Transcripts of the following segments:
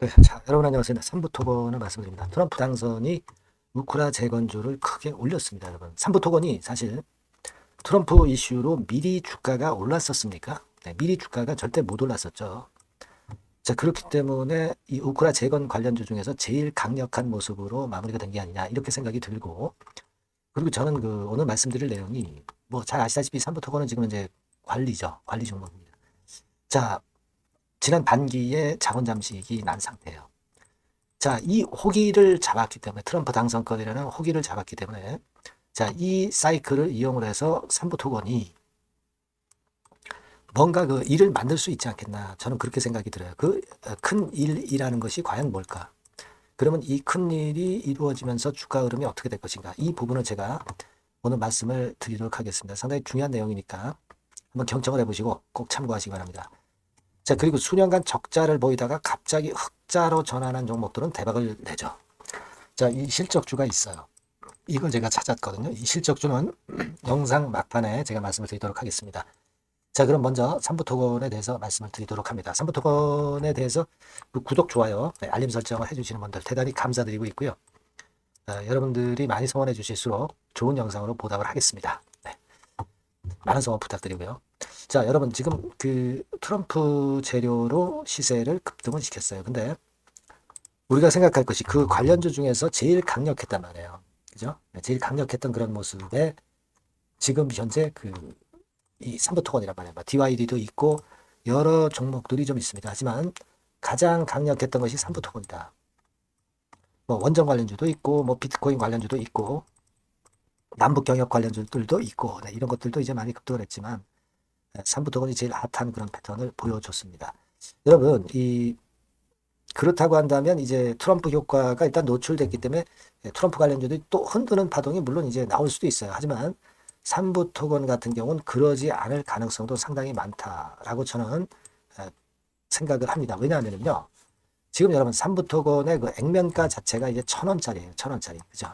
네, 자, 여러분 안녕하세요. 3부 토건을 말씀드립니다. 트럼프 당선이 우크라 재건주를 크게 올렸습니다, 여러분. 3부 토건이 사실 트럼프 이슈로 미리 주가가 올랐었습니까? 네, 미리 주가가 절대 못 올랐었죠. 자, 그렇기 때문에 이 우크라 재건 관련주 중에서 제일 강력한 모습으로 마무리가 된 게 아니냐, 이렇게 생각이 들고, 그리고 저는 오늘 말씀드릴 내용이 뭐 잘 아시다시피 3부 토건은 지금 이제 관리죠. 관리 종목입니다. 자, 지난 반기에 자본 잠식이 난 상태예요. 자, 이 호기를 잡았기 때문에 트럼프 당선권이라는 호기를 잡았기 때문에 자, 이 사이클을 이용을 해서 삼부 토건이 뭔가 그 일을 만들 수 있지 않겠나 저는 그렇게 생각이 들어요. 그 큰 일이라는 것이 과연 뭘까? 그러면 이 큰 일이 이루어지면서 주가 흐름이 어떻게 될 것인가? 이 부분을 제가 오늘 말씀을 드리도록 하겠습니다. 상당히 중요한 내용이니까 한번 경청을 해보시고 꼭 참고하시기 바랍니다. 자, 그리고 수년간 적자를 보이다가 갑자기 흑자로 전환한 종목들은 대박을 내죠. 자, 이 실적주가 있어요. 이걸 제가 찾았거든요. 이 실적주는 영상 막판에 제가 말씀을 드리도록 하겠습니다. 자, 그럼 먼저 삼부토건에 대해서 말씀을 드리도록 합니다. 삼부토건에 대해서 구독, 좋아요, 네, 알림 설정을 해주시는 분들 대단히 감사드리고 있고요. 여러분들이 많이 성원해 주실수록 좋은 영상으로 보답을 하겠습니다. 네, 많은 성원 부탁드리고요. 자, 여러분 지금 그 트럼프 재료로 시세를 급등을 시켰어요. 근데 우리가 생각할 것이 그 관련주 중에서 제일 강력했단 말이에요. 그죠? 네, 제일 강력했던 그런 모습에 지금 현재 이 삼부토건이란 말이에요. DYD도 있고 여러 종목들이 좀 있습니다. 하지만 가장 강력했던 것이 삼부토건이다. 뭐 원전 관련주도 있고 뭐 비트코인 관련주도 있고 남북 경협 관련주들도 있고 네, 이런 것들도 이제 많이 급등을 했지만 삼부토건이 제일 핫한 그런 패턴을 보여줬습니다. 여러분 그렇다고 한다면 이제 트럼프 효과가 일단 노출됐기 때문에 트럼프 관련주들이 또 흔드는 파동이 물론 이제 나올 수도 있어요. 하지만 삼부 토건 같은 경우는 그러지 않을 가능성도 상당히 많다라고 저는 생각을 합니다. 왜냐하면요. 지금 여러분 삼부 토건의 그 액면가 자체가 이제 1,000원짜리예요. 1,000원짜리. 그죠?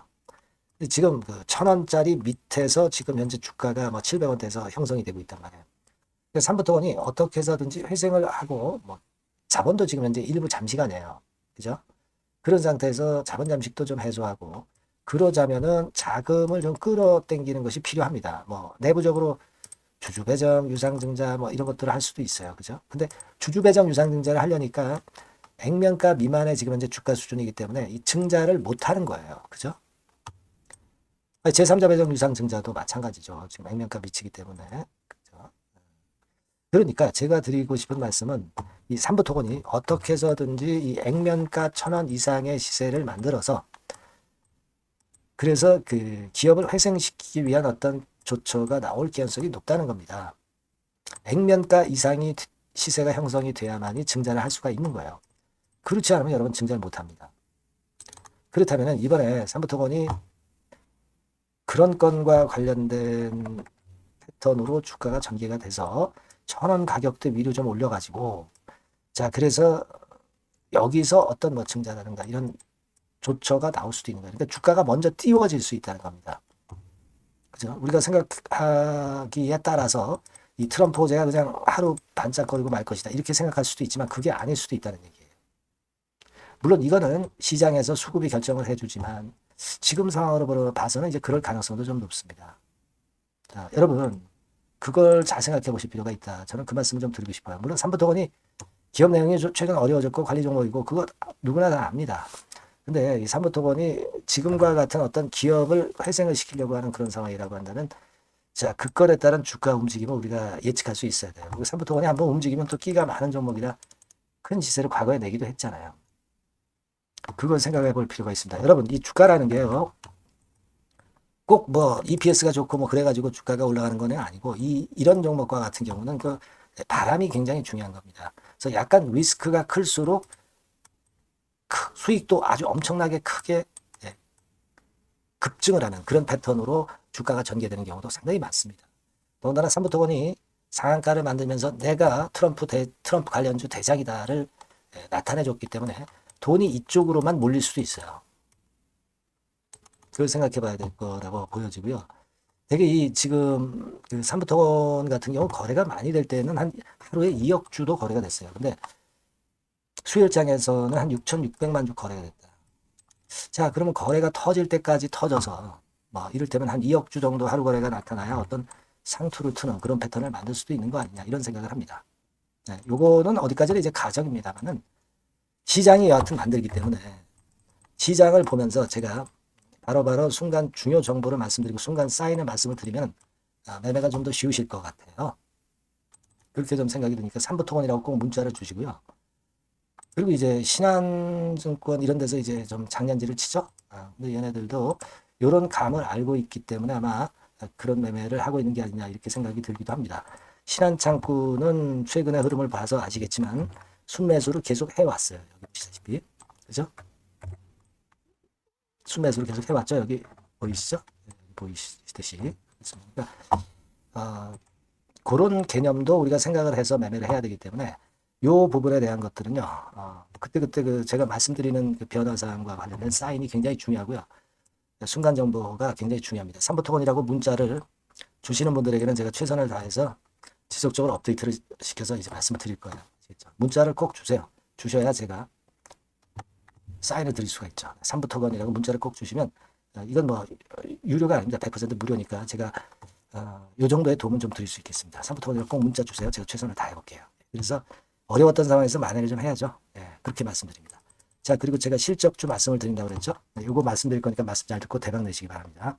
근데 지금 그 1,000원짜리 밑에서 지금 현재 주가가 뭐 700원대에서 형성이 되고 있단 말이에요. 삼부 토건이 어떻게 해서든지 회생을 하고 뭐 자본도 지금 현재 일부 잠시간이에요. 그죠? 그런 상태에서 자본 잠식도 좀 해소하고 그러자면은 자금을 좀 끌어당기는 것이 필요합니다. 뭐 내부적으로 주주 배정, 유상증자 뭐 이런 것들을 할 수도 있어요. 그죠? 근데 주주 배정, 유상증자를 하려니까 액면가 미만의 지금 현재 주가 수준이기 때문에 이 증자를 못 하는 거예요. 그죠? 제3자 배정, 유상증자도 마찬가지죠. 지금 액면가 미치기 때문에. 그죠? 그러니까 제가 드리고 싶은 말씀은 이 삼부토건이 어떻게 해서든지 이 액면가 1,000원 이상의 시세를 만들어서 그래서 그 기업을 회생시키기 위한 어떤 조처가 나올 가능성이 높다는 겁니다. 액면가 이상이 시세가 형성이 돼야만이 증자를 할 수가 있는 거예요. 그렇지 않으면 여러분 증자를 못합니다. 그렇다면 이번에 삼부토건이 그런 건과 관련된 패턴으로 주가가 전개가 돼서 1,000원 가격대 위로 좀 올려가지고 자 그래서 여기서 어떤 뭐 증자라든가 이런 조처가 나올 수도 있는 거예요. 그러니까 주가가 먼저 띄워질 수 있다는 겁니다. 그죠? 우리가 생각하기에 따라서 이 트럼프 호재가 그냥 하루 반짝거리고 말 것이다. 이렇게 생각할 수도 있지만 그게 아닐 수도 있다는 얘기예요. 물론 이거는 시장에서 수급이 결정을 해주지만 지금 상황으로 봐서는 이제 그럴 가능성도 좀 높습니다. 자, 여러분 그걸 잘 생각해 보실 필요가 있다. 저는 그 말씀을 좀 드리고 싶어요. 물론 삼부토건이 기업 내용이 최근 어려워졌고 관리 종목이고 그거 누구나 다 압니다. 근데 이 삼부토건이 지금과 같은 어떤 기업을 회생을 시키려고 하는 그런 상황이라고 한다면 자, 그 건에 따른 주가 움직임을 우리가 예측할 수 있어야 돼요. 그리고 삼부토건이 한번 움직이면 또 끼가 많은 종목이라 큰 시세를 과거에 내기도 했잖아요. 그걸 생각해 볼 필요가 있습니다. 여러분, 이 주가라는 게요. 꼭 뭐 EPS가 좋고 뭐 그래가지고 주가가 올라가는 건 아니고 이런 종목과 같은 경우는 그 바람이 굉장히 중요한 겁니다. 그래서 약간 리스크가 클수록 수익도 아주 엄청나게 크게 급증을 하는 그런 패턴으로 주가가 전개되는 경우도 상당히 많습니다. 더군다나 삼부토건이 상한가를 만들면서 내가 트럼프 관련주 대장이다를 나타내줬기 때문에 돈이 이쪽으로만 몰릴 수도 있어요. 그걸 생각해 봐야 될 거라고 보여지고요. 되게 지금 그 삼부토건 같은 경우 거래가 많이 될 때는 한 하루에 2억 주도 거래가 됐어요. 근데 수요일장에서는 한 6,600만 주 거래가 됐다. 자, 그러면 거래가 터질 때까지 터져서 뭐 이를테면 한 2억 주 정도 하루 거래가 나타나야 어떤 상투를 트는 그런 패턴을 만들 수도 있는 거 아니냐 이런 생각을 합니다. 네, 요거는 어디까지는 이제 가정입니다만은 시장이 여하튼 만들기 때문에 시장을 보면서 제가 바로바로 순간 중요 정보를 말씀드리고 순간 사인을 말씀을 드리면 매매가 좀 더 쉬우실 것 같아요. 그렇게 좀 생각이 드니까 삼부토건이라고 꼭 문자를 주시고요. 그리고 이제 신한증권 이런 데서 이제 좀 장난질을 치죠. 근데 얘네들도 이런 감을 알고 있기 때문에 아마 그런 매매를 하고 있는 게 아니냐 이렇게 생각이 들기도 합니다. 신한창구는 최근의 흐름을 봐서 아시겠지만 순매수를 계속 해왔어요. 여기 보시다시피. 그죠? 순매수를 계속 해왔죠. 여기 보이시죠? 보이시듯이. 그러니까 그런 개념도 우리가 생각을 해서 매매를 해야 되기 때문에 이 부분에 대한 것들은요. 그때그때 그 제가 말씀드리는 그 변화사항과 관련된 사인이 굉장히 중요하고요. 순간 정보가 굉장히 중요합니다. 삼부토건이라고 문자를 주시는 분들에게는 제가 최선을 다해서 지속적으로 업데이트를 시켜서 이제 말씀을 드릴 거예요. 아시겠죠? 문자를 꼭 주세요. 주셔야 제가 사인을 드릴 수가 있죠. 삼부토건이라고 문자를 꼭 주시면 이건 뭐 유료가 아닙니다. 100% 무료니까 제가 이 정도의 도움은 좀 드릴 수 있겠습니다. 삼부토건이라고 꼭 문자 주세요. 제가 최선을 다해볼게요. 그래서 어려웠던 상황에서 만회를 좀 해야죠. 그렇게 말씀드립니다. 자, 그리고 제가 실적주 말씀을 드린다고 그랬죠. 이거 말씀드릴 거니까 말씀 잘 듣고 대박 내시기 바랍니다.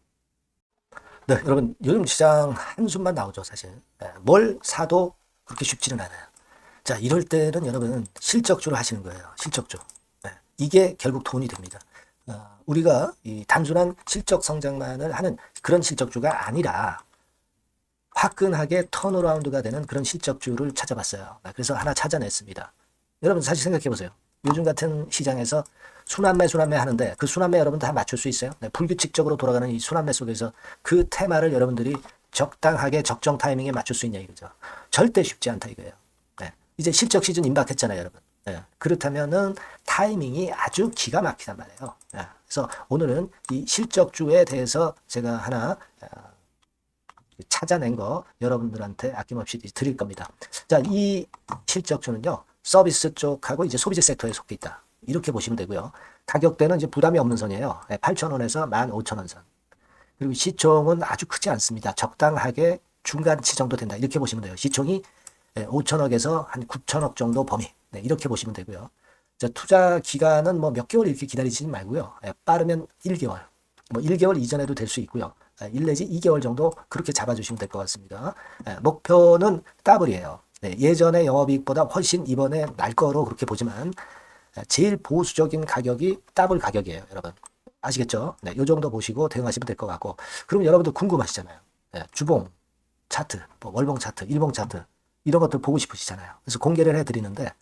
네, 여러분 요즘 시장 한숨만 나오죠, 사실. 뭘 사도 그렇게 쉽지는 않아요. 자, 이럴 때는 여러분 실적주를 하시는 거예요. 실적주. 이게 결국 돈이 됩니다. 우리가 이 단순한 실적 성장만을 하는 그런 실적주가 아니라 화끈하게 턴어라운드가 되는 그런 실적주를 찾아봤어요. 그래서 하나 찾아냈습니다. 여러분 사실 생각해 보세요. 요즘 같은 시장에서 순환매 하는데 그 순환매 여러분 다 맞출 수 있어요? 불규칙적으로 돌아가는 이 순환매 속에서 그 테마를 여러분들이 적당하게 적정 타이밍에 맞출 수 있냐 이거죠. 절대 쉽지 않다 이거예요. 이제 실적 시즌 임박했잖아요, 여러분. 그렇다면은 타이밍이 아주 기가 막히단 말이에요. 그래서 오늘은 이 실적주에 대해서 제가 하나 찾아낸 거 여러분들한테 아낌없이 드릴 겁니다. 자, 이 실적주는요, 서비스 쪽하고 이제 소비재 섹터에 속해 있다. 이렇게 보시면 되고요. 가격대는 이제 부담이 없는 선이에요. 8,000원에서 15,000원 선. 그리고 시총은 아주 크지 않습니다. 적당하게 중간치 정도 된다. 이렇게 보시면 돼요. 시총이 5천억에서 한 9천억 정도 범위. 이렇게 보시면 되고요. 자, 투자 기간은 뭐 몇 개월 이렇게 기다리지 말고요. 빠르면 1개월. 뭐 1개월 이전에도 될 수 있고요. 1 내지 2개월 정도 그렇게 잡아주시면 될 것 같습니다. 목표는 더블이에요. 예전의 영업이익보다 훨씬 이번에 날 거로 그렇게 보지만 제일 보수적인 가격이 더블 가격이에요, 여러분. 아시겠죠? 이 정도 보시고 대응하시면 될 것 같고. 그럼 여러분들 궁금하시잖아요. 주봉 차트, 뭐 월봉 차트, 일봉 차트 이런 것들 보고 싶으시잖아요. 그래서 공개를 해드리는데,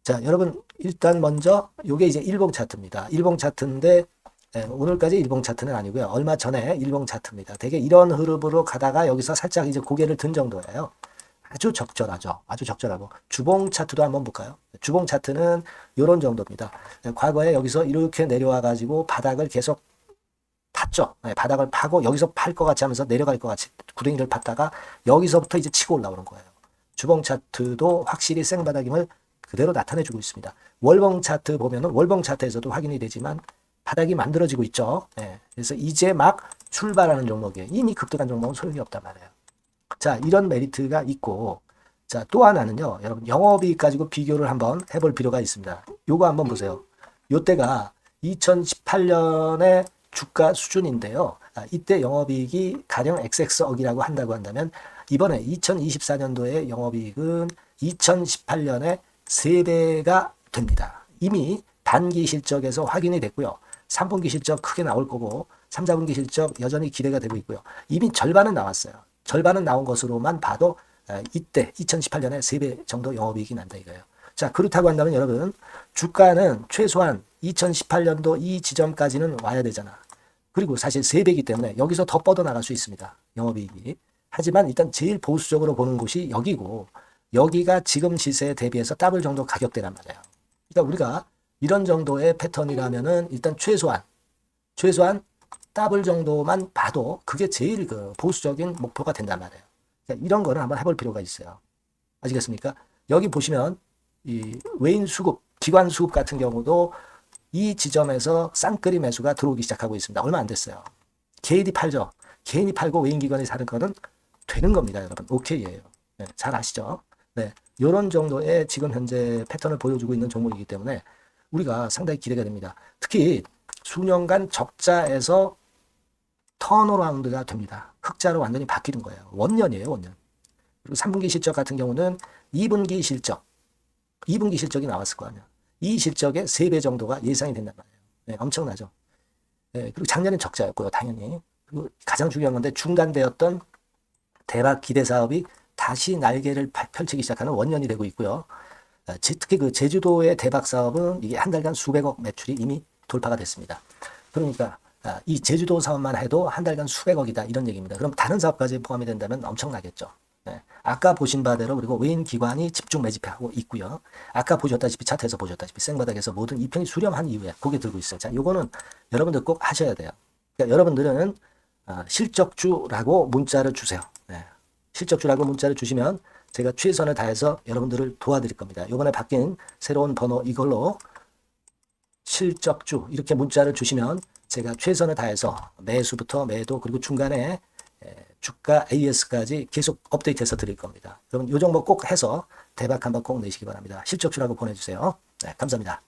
자, 여러분 일단 먼저 요게 이제 일봉 차트입니다. 일봉 차트인데 오늘까지 일봉 차트는 아니고요. 얼마 전에 일봉 차트입니다. 되게 이런 흐름으로 가다가 여기서 살짝 이제 고개를 든 정도예요. 아주 적절하죠. 아주 적절하고. 주봉 차트도 한번 볼까요? 주봉 차트는 이런 정도입니다. 과거에 여기서 이렇게 내려와 가지고 바닥을 계속 팠죠. 바닥을 파고 여기서 팔 것 같이 하면서 내려갈 것 같이 구덩이를 팠다가 여기서부터 이제 치고 올라오는 거예요. 주봉 차트도 확실히 생바닥임을 그대로 나타내주고 있습니다. 월봉 차트 보면은 월봉 차트에서도 확인이 되지만 바닥이 만들어지고 있죠. 그래서 이제 막 출발하는 종목이에요. 이미 급등한 종목은 소용이 없단 말이에요. 자, 이런 메리트가 있고, 자, 또 하나는요, 여러분, 영업이익 가지고 비교를 한번 해볼 필요가 있습니다. 요거 한번 보세요. 요때가 2018년의 주가 수준인데요. 이때 영업이익이 가령 XX억이라고 한다고 한다면, 이번에 2024년도의 영업이익은 2018년에 3배가 됩니다. 이미 단기 실적에서 확인이 됐고요. 3분기 실적 크게 나올 거고, 3, 4분기 실적 여전히 기대가 되고 있고요. 이미 절반은 나왔어요. 절반은 나온 것으로만 봐도 이때 2018년에 3배 정도 영업이익이 난다 이거예요. 자, 그렇다고 한다면 여러분 주가는 최소한 2018년도 이 지점까지는 와야 되잖아. 그리고 사실 3배이기 때문에 여기서 더 뻗어나갈 수 있습니다. 영업이익이. 하지만 일단 제일 보수적으로 보는 곳이 여기고 여기가 지금 시세에 대비해서 더블 정도 가격대란 말이에요. 그러니까 우리가 이런 정도의 패턴이라면은 일단 최소한 더블 정도만 봐도 그게 제일 그 보수적인 목표가 된단 말이에요. 그러니까 이런 거를 한번 해볼 필요가 있어요. 아시겠습니까? 여기 보시면 이 외인 수급 기관 수급 같은 경우도 이 지점에서 쌍끌이 매수가 들어오기 시작하고 있습니다. 얼마 안 됐어요. 개인이 팔죠. 개인이 팔고 외인기관이 사는 거는 되는 겁니다, 여러분. 오케이예요. 네, 잘 아시죠? 네, 이런 정도의 지금 현재 패턴을 보여주고 있는 종목이기 때문에 우리가 상당히 기대가 됩니다. 특히 수년간 적자에서 턴어라운드가 됩니다. 흑자로 완전히 바뀌는 거예요. 원년이에요, 원년. 그리고 3분기 실적 같은 경우는 2분기 실적이 나왔을 거 아니야. 이 실적의 3배 정도가 예상이 된단 말이에요. 네, 엄청나죠. 네, 그리고 작년엔 적자였고요, 당연히. 그리고 가장 중요한 건데 중단되었던 대박 기대 사업이 다시 날개를 펼치기 시작하는 원년이 되고 있고요. 특히 그 제주도의 대박 사업은 이게 한 달간 수백억 매출이 이미 돌파가 됐습니다. 그러니까 이 제주도 사업만 해도 한 달간 수백억이다 이런 얘기입니다. 그럼 다른 사업까지 포함이 된다면 엄청나겠죠. 네. 아까 보신 바대로 그리고 외인 기관이 집중 매집하고 있고요. 아까 보셨다시피 차트에서 보셨다시피 생바닥에서 모든 이평이 수렴한 이후에 고개 들고 있어요. 자, 요거는 여러분들 꼭 하셔야 돼요. 그러니까 여러분들은 실적주라고 문자를 주세요. 네. 실적주라고 문자를 주시면 제가 최선을 다해서 여러분들을 도와드릴 겁니다. 요번에 바뀐 새로운 번호 이걸로 실적주 이렇게 문자를 주시면 제가 최선을 다해서 매수부터 매도 그리고 중간에 주가 AS까지 계속 업데이트해서 드릴 겁니다. 여러분 요 정도 꼭 해서 대박 한번 꼭 내시기 바랍니다. 실적주라고 보내주세요. 네, 감사합니다.